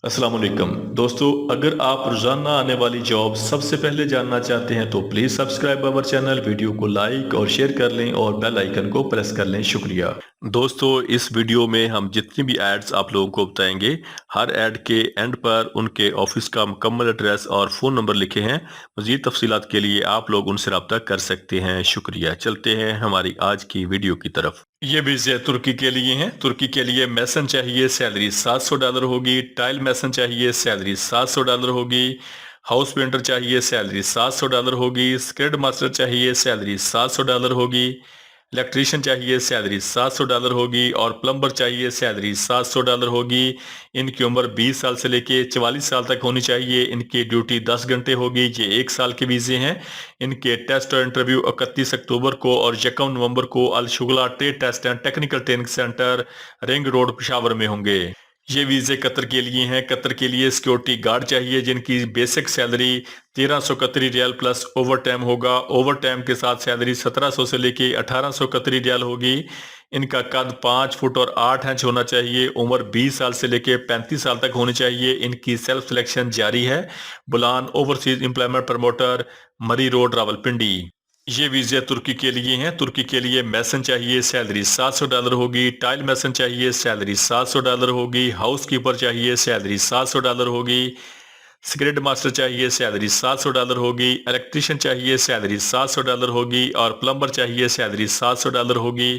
السلام علیکم دوستو، اگر آپ روزانہ آنے والی جاب سب سے پہلے جاننا چاہتے ہیں تو please subscribe our channel, video کو لائک اور شیئر کر لیں اور بیل آئیکن کو پریس کر لیں۔ شکریہ دوستو، اس ویڈیو میں ہم جتنی بھی ایڈز آپ لوگوں کو بتائیں گے، ہر ایڈ کے اینڈ پر ان کے آفس کا مکمل ایڈریس اور فون نمبر لکھے ہیں۔ مزید تفصیلات کے لیے آپ لوگ ان سے رابطہ کر سکتے ہیں۔ شکریہ۔ چلتے ہیں ہماری آج کی ویڈیو کی طرف۔ یہ ویزے ترکی کے لیے ہیں۔ ترکی کے لیے میسن چاہیے، سیلری $700 ہوگی۔ ٹائل میسن چاہیے، سیلری $700 ہوگی۔ ہاؤس پینٹر چاہیے، سیلری $700 ہوگی۔ سکرڈ ماسٹر چاہیے، سیلری $700 ہوگی۔ الیکٹریشین چاہیے، سیلری $700 ہوگی، اور پلمبر چاہیے، سیلری $700 ہوگی۔ ان کی عمر 20 سال سے لے کے 44 سال تک ہونی چاہیے۔ ان کی ڈیوٹی 10 گھنٹے ہوگی۔ یہ 1 سال کے ویزے ہیں۔ ان کے ٹیسٹ اور انٹرویو 31 اکتوبر کو اور 1 نومبر کو Alshughla trade test and technical training centre, ring road, Peshawar میں ہوں گے۔ یہ ویزے قطر کے لیے ہیں۔ قطر کے لیے سیکیورٹی گارڈ چاہیے جن کی بیسک سیلری 1300 قطری ریال پلس اوور ٹائم ہوگا۔ اوور ٹائم کے ساتھ سیلری 1700 سے لے کے 1800 قطری ریال ہوگی۔ ان کا قد 5 فٹ اور 8 انچ ہونا چاہیے۔ عمر 20 سال سے لے کے 35 سال تک ہونی چاہیے۔ ان کی سیلف سلیکشن جاری ہے۔ بلان اوورسیز امپلائمنٹ پروموٹر، مری روڈ، راولپنڈی۔ یہ ویزے ترکی کے لیے ہیں۔ ترکی کے لیے میسن چاہیے، سیلری $700 ہوگی۔ ٹائل میسن چاہیے، سیلری $700 ہوگی۔ ہاؤس کیپر چاہیے، سیلری $700 ہوگی۔ سکرڈ ماسٹر چاہیے، سیلری $700 ہوگی۔ الیکٹریشین چاہیے، سیلری $700 ہوگی، اور پلمبر چاہیے، سیلری $700 ہوگی۔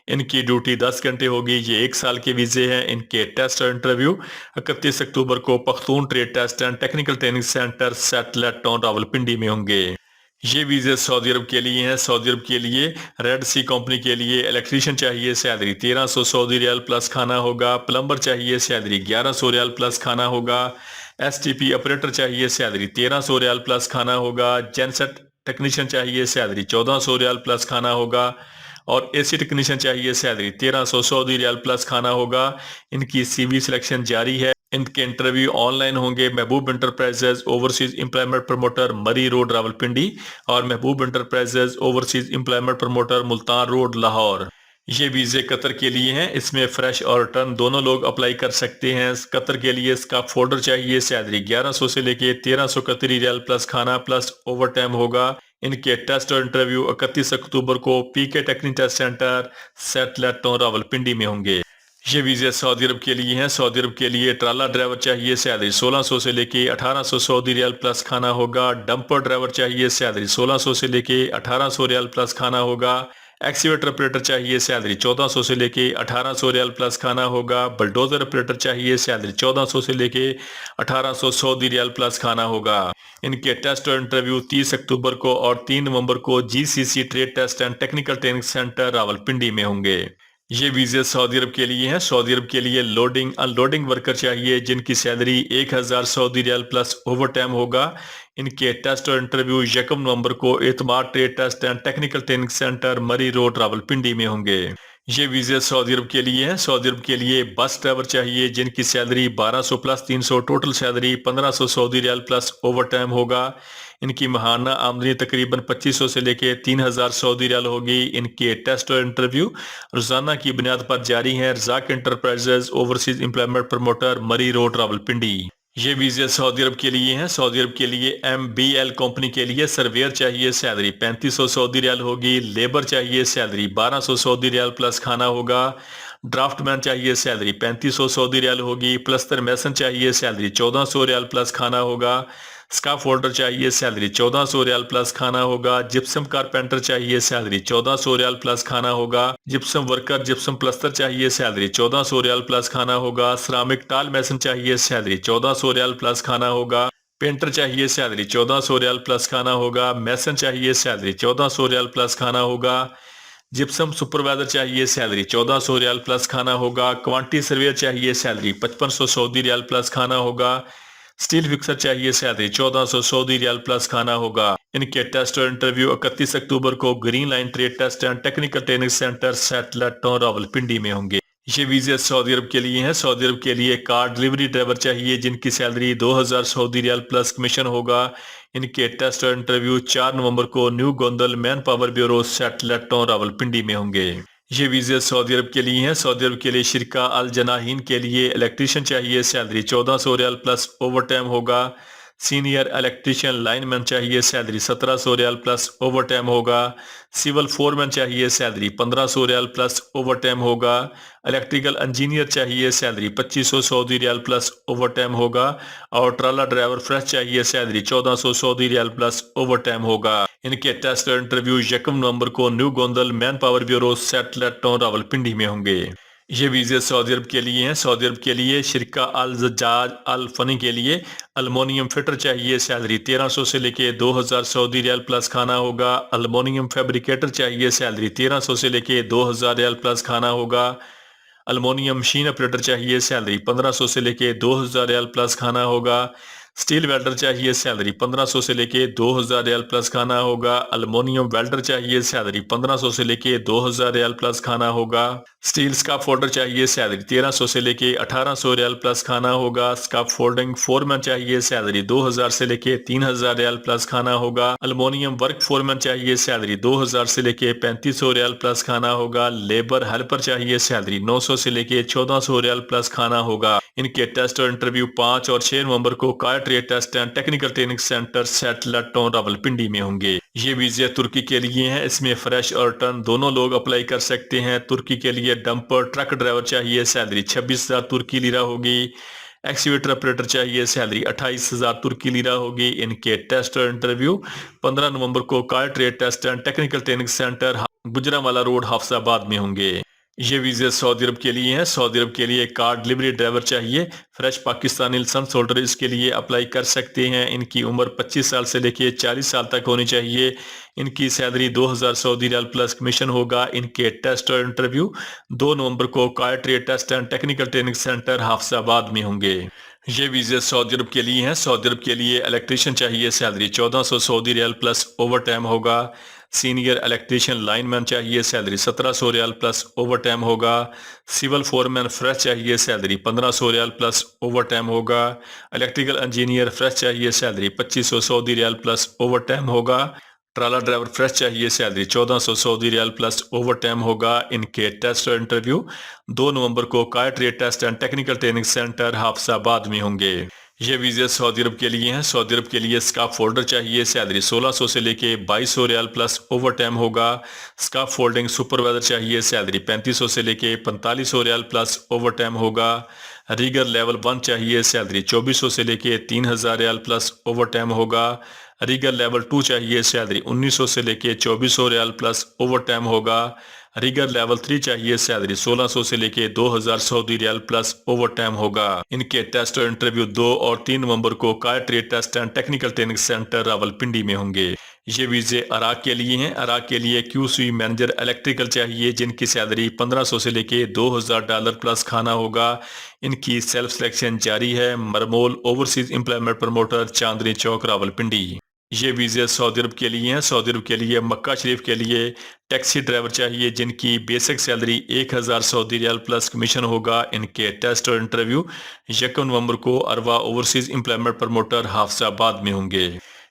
ان کی ڈیوٹی 10 گھنٹے ہوگی۔ یہ 1 سال کے ویزے ہیں۔ ان کے ٹیسٹ اور انٹرویو 31 اکتوبر کو Pakhtun trade test and technical training centre, satellite town, Rawalpindi میں ہوں گے۔ یہ ویزے سعودی عرب کے لیے ہیں۔ سعودی عرب کے لیے ریڈ سی کمپنی کے لیے الیکٹریشین چاہیے، سیلری 1300 سعودی ریال پلس کھانا ہوگا۔ پلمبر چاہیے، سیلری 1100 ریال پلس کھانا ہوگا۔ ایس ٹی پی آپریٹر چاہیے، سیلری 1300 ریال پلس کھانا ہوگا۔ جینسٹ ٹیکنیشین چاہیے، سیلری 1400 ریال پلس کھانا ہوگا، اور اے سی ٹیکنیشین چاہیے، سیلری 1300 سعودی ریال پلس کھانا ہوگا۔ ان کی سی وی سلیکشن جاری ہے۔ ان کے انٹرویو آن لائن ہوں گے۔ محبوب انٹرپرائزز اوورسیز امپلائمنٹ پروموٹر، مری روڈ، راولپنڈی، اور محبوب enterprises overseas employment promoter, Multan road, Lahore. یہ ویزے قطر کے لیے ہیں۔ اس میں فریش اور ریٹرن دونوں لوگ اپلائی کر سکتے ہیں۔ قطر کے لیے اس کا فولڈر چاہیے، سیلری 1100 سے لے کے 1300 قطری ریال پلس کھانا پلس اوور ٹائم ہوگا۔ ان کے ٹیسٹ اور انٹرویو 31 اکتوبر کو P K technical test centre, satellite town, Rawalpindi میں ہوں گے۔ یہ ویزے سعودی عرب کے لیے ہیں۔ سعودی عرب کے لیے ٹرالا ڈرائیور چاہیے، سیلری 1600 سے لے کے 1800 سعودی ریال پلس کھانا ہوگا۔ ڈمپر ڈرائیور چاہیے، سیلری 1600 سے لے کے 1800 ریال پلس کھانا ہوگا۔ ایکسیویٹر آپریٹر چاہیے، سیلری 1400 سے لے کے 1800 ریال پلس کھانا ہوگا۔ بلڈوزر آپریٹر چاہیے، سیلری 1400 سے لے کے 1800 سعودی ریال پلس کھانا ہوگا۔ ان کے ٹیسٹ اور انٹرویو 30 اکتوبر کو اور 3 نومبر کو G C C trade test and technical training centre, Rawalpindi میں ہوں گے۔ یہ ویزے سعودی عرب کے لیے ہیں۔ سعودی عرب کے لیے لوڈنگ ان لوڈنگ ورکر چاہیے جن کی سیلری 1000 سعودی ریال پلس اوور ٹائم ہوگا۔ ان کے ٹیسٹ اور انٹرویو 1 نومبر کو Itimad trade test and technical training centre, Murree road, Rawalpindi میں ہوں گے۔ یہ ویزے سعودی عرب کے لیے ہیں۔ سعودی عرب کے لیے بس ڈرائیور چاہیے جن کی سیلری 1200 پلس 300، ٹوٹل سیلری 1500 سعودی ریال پلس اوور ٹائم ہوگا۔ ان کی ماہانہ آمدنی تقریباً 2500 سے لے کے 3000 سعودی ریال ہوگی۔ ان کے ٹیسٹ اور انٹرویو روزانہ کی بنیاد پر جاری ہیں۔ رزاق انٹرپرائزز اوورسیز امپلائمنٹ پروموٹر، مری روڈ، راولپنڈی۔ یہ ویزے سعودی عرب کے لیے ہیں۔ سعودی عرب کے لیے ایم بی ایل کمپنی کے لیے سرویئر چاہیے، سیلری 3500 سعودی ریال ہوگی۔ لیبر چاہیے، سیلری 1200 سعودی ریال پلس کھانا ہوگا۔ ڈرافٹ مین چاہیے، سیلری 3500 سعودی ریال ہوگی۔ پلستر میسن چاہیے، سیلری 1400 ریال پلس کھانا ہوگا۔ سکاف ہولڈر چاہیے، سیلری 1400 ریال پلس کھانا ہوگا۔ جپسم کارپینٹر چاہیے، سیلری 1400 ریال پلس کھانا ہوگا۔ جپسم ورکر، جپسم پلستر چاہیے، سیلری 1400 ریال پلس کھانا ہوگا۔ سرامک ٹال میسن چاہیے، سیلری 1400 ریال پلس کھانا ہوگا۔ پینٹر چاہیے، سیلری 1400 ریال پلس کھانا ہوگا۔ میسن چاہیے، سیلری 1400 ریال پلس کھانا ہوگا۔ جپسم سپروائزر چاہیے، سیلری 1400 ریال پلس کھانا ہوگا۔ کوانٹی سرویئر چاہیے، سیلری 5500 سعودی ریال پلس کھانا ہوگا۔ سٹیل فکسر چاہیے، سیلری 1400 سعودی ریال پلس کھانا ہوگا۔ ان کے ٹیسٹ اور انٹرویو 31 اکتوبر کو green line trade test and technical training centre, satellite town, Rawalpindi میں ہوں گے۔ یہ ویزے سعودی عرب کے لیے ہیں۔ سعودی عرب کے لیے کار ڈیلیوری ڈرائیور چاہیے جن کی سیلری 2000 سعودی ریال پلس کمیشن ہوگا۔ ان کے ٹیسٹ اور انٹرویو 4 نومبر کو new Gondal man power bureau, سیٹلٹ town, Rawalpindi میں ہوں گے۔ یہ ویزے سعودی عرب کے لیے ہیں۔ سعودی عرب کے لیے شرکہ الجناحین کے لیے الیکٹریشین چاہیے، سیلری 1400 ریال پلس اوور ٹائم ہوگا۔ سینئر الیکٹریشین لائن مین چاہیے، سیلری 1700 ریال پلس اوور ٹائم ہوگا۔ سول فورمین چاہیے، سیلری 1500 ریال پلس اوور ٹائم ہوگا۔ الیکٹریکل انجینئر چاہیے، سیلری 2500 سعودی ریال پلس اوور ٹائم ہوگا۔ اور ٹرالا ڈرائیور فریش چاہیے، سیلری 1400 سعودی ریال پلس اوور ٹائم ہوگا۔ ان کے ٹیسٹ اور انٹرویو 1 نومبر کو new Gondal man power bureau satellite town Rawalpindi میں ہوں گے۔ یہ ویزے سعودی عرب کے لیے ہیں۔ سعودی عرب کے لیے شرکہ الزجاج الفنی کے لیے المونیم فٹر چاہیے، سیلری 1300 سے لے کے 2000 سعودی ریال پلس کھانا ہوگا۔ المونیم فیبریکیٹر چاہیے، سیلری 1300 سے لے کے 2000 ریال پلس کھانا ہوگا۔ المونیم مشین آپریٹر چاہیے، سیلری 1500 سے لے کے 2000 ریال پلس کھانا ہوگا۔ سٹیل ویلڈر چاہیے، سیلری 1500 سے لے کے 2000 ریال پلس کھانا ہوگا۔ المونیم ویلڈر چاہیے، سیلری 1500 سے لے کے 2000 ریال پلس کھانا ہوگا۔ سٹیل سکاف فولڈر چاہیے، سیلری 1300 سے لے کے 1800 ریال پلس کھانا ہوگا۔ سکاف فولڈنگ فورمین چاہیے، سیلری 2000 سے لے کے 3000 ریال پلس کھانا ہوگا۔ المونیم ورک فورمین چاہیے، سیلری 2000 سے لے کے 3500 ریال پلس کھانا ہوگا۔ لیبر ہیلپر چاہیے، سیلری 900 سے لے کے 1400 ریال پلس کھانا ہوگا۔ ان کے ٹیسٹ اور انٹرویو 5 اور 6 نومبر کو car trade test and technical training centre satellite town Rawalpindi میں ہوں گے۔ یہ ویزے ترکی کے لیے ہیں۔ اس میں فریش اور ٹرن دونوں لوگ اپلائی کر سکتے ہیں۔ ترکی کے لیے ڈمپر ٹرک ڈرائیور چاہیے، سیلری 26,000 ترکی لیرہ ہوگی۔ ایکسیویٹر آپریٹر چاہیے، سیلری 28,000 ترکی لیرہ ہوگی۔ ان کے ٹیسٹ اور انٹرویو 15 نومبر کو car trade test and technical training centre Gujranwala road Hafizabad میں ہوں گے۔ یہ ویزے سعودی عرب کے لیے ہیں۔ سعودی عرب کے لیے کار ڈلیوری ڈرائیور چاہیے، فریش پاکستانی لائسنس ہولڈر اس کے لیے اپلائی کر سکتے ہیں۔ ان کی عمر 25 سال سے لے کے 40 سال تک ہونی چاہیے۔ ان کی سیلری 2000 سعودی ریال پلس کمیشن ہوگا۔ ان کے ٹیسٹ اور انٹرویو 2 نومبر کو car trade test and technical training centre Hafizabad میں ہوں گے۔ یہ ویزے سعودی عرب کے لیے ہیں۔ سعودی عرب کے لیے الیکٹریشین چاہیے، سیلری 1400 سعودی ریال پلس اوور ٹائم ہوگا۔ سینئر الیکٹریشین لائن مین چاہیے، سیلری 1700 ریال پلس اوور ٹائم ہوگا۔ سول فورمین فریش چاہیے، سیلری 1500 ریال پلس اوور ٹائم ہوگا۔ الیکٹریکل انجینئر فریش چاہیے، سیلری 2500 سعودی ریال پلس اوور ٹائم ہوگا۔ ٹرالا ڈرائیور فریش چاہیے، سیلری 1400 سعودی ریال پلس اوور ٹائم ہوگا۔ ان کے ٹیسٹ اور انٹرویو 2 نومبر کو car trade test and technical training centre Hafizabad میں ہوں گے۔ یہ ویزے سعودی عرب کے لیے ہیں۔ سعودی عرب کے لیے سکاف فولڈر چاہیے، سیلری 1600 سے لے کے 2200 ریال پلس اوور ٹائم ہوگا۔ سکاف فولڈنگ سپروائزر چاہیے، سیلری 3500 سے لے کے 4500 ریال پلس اوور ٹائم ہوگا۔ ریگر لیول 1 چاہیے، سیلری 2400 سے لے کے 3000 ریال پلس اوور ٹائم ہوگا۔ ریگر لیول 2 چاہیے، سیلری 1900 سے لے کے 2400 ریال پلس اوور ٹائم ہوگا۔ ریگر لیول 3 چاہیے، سیلری 1600 سے لے کے 2000 سعودی ریال پلس اوور ٹائم ہوگا۔ ان کے ٹیسٹ اور انٹرویو 2 اور 3 نومبر کو car trade test and technical training centre Rawalpindi میں ہوں گے۔ یہ ویزے عراق کے لیے ہیں۔ عراق کے لیے کیو سی مینیجر الیکٹریکل چاہیے، جن کی سیلری 1500 سے لے کے $2000 پلس کھانا ہوگا۔ ان کی سیلف سلیکشن جاری ہے۔ مرمول overseas employment promoter, Chandni Chowk, Rawalpindi. یہ ویزے سعودی عرب کے لیے ہیں۔ سعودی عرب کے لیے مکہ شریف کے لیے ٹیکسی ڈرائیور چاہیے، جن کی بیسک سیلری 1000 سعودی ریال پلس کمیشن ہوگا۔ ان کے ٹیسٹ اور انٹرویو 1 نومبر کو اروا اوورسیز امپلائمنٹ پروموٹر حافظ آباد میں ہوں گے۔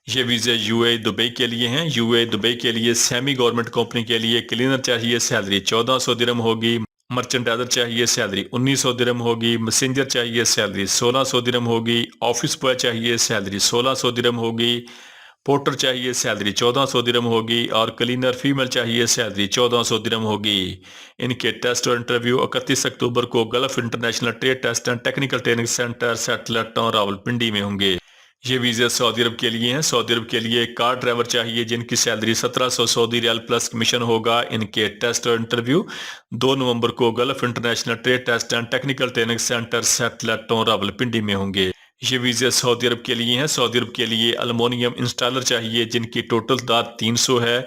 یہ ویزے یو اے دبئی کے لیے ہیں۔ یو اے دبئی کے لیے سیمی گورنمنٹ کمپنی کے لیے کلینر چاہیے، سیلری 1400 درہم ہوگی۔ مرچنڈائزر چاہیے، سیلری 1900 درہم ہوگی۔ میسنجر چاہیے، سیلری 1600 درہم ہوگی۔ آفس بوائے چاہیے، سیلری 1600 درہم ہوگی۔ پورٹر چاہیے، سیلری 1400 درہم ہوگی۔ اور کلینر فیمل چاہیے، سیلری 1400 درہم ہوگی۔ ان کے ٹیسٹ اور انٹرویو 31 اکتوبر کو Gulf international trade test and technical training centre satellite town Rawalpindi میں ہوں گے۔ یہ ویزے سعودی عرب کے لیے ہیں۔ سعودی عرب کے لیے کار ڈرائیور چاہیے، جن کی سیلری 1700 سعودی ریال پلس کمیشن ہوگا۔ ان کے ٹیسٹ اور انٹرویو 2 نومبر کو Gulf international trade test and technical training centre satellite town Rawalpindi میں ہوں گے۔ یہ ویزے سعودی عرب کے لیے ہیں۔ سعودی عرب کے لیے المونیم انسٹالر چاہیے، جن کی ٹوٹل تعداد 300 ہے۔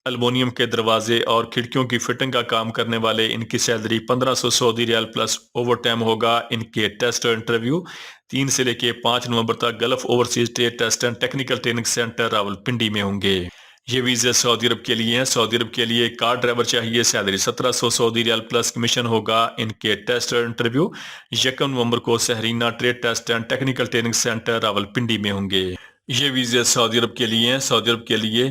المونیم کے دروازے اور کھڑکیوں کی فٹنگ کا کام کرنے والے، ان کی سیلری 1500 سعودی ریال پلس اوور ٹائم ہوگا۔ ان کے ٹیسٹ اور انٹرویو 3 سے لے کے 5 نومبر تک Gulf overseas trade test and technical training centre Rawalpindi میں ہوں گے۔ یہ ویزے سعودی عرب کے لیے ہیں۔ سعودی عرب کے لیے کار ڈرائیور چاہیے، سیلری 1700 سعودی ریال پلس کمیشن ہوگا۔ ان کے ٹیسٹ اور انٹرویو 1 نومبر کو Sahrina trade test and technical training centre Rawalpindi میں ہوں گے۔ یہ ویزے سعودی عرب کے لیے ہیں۔ سعودی عرب کے لیے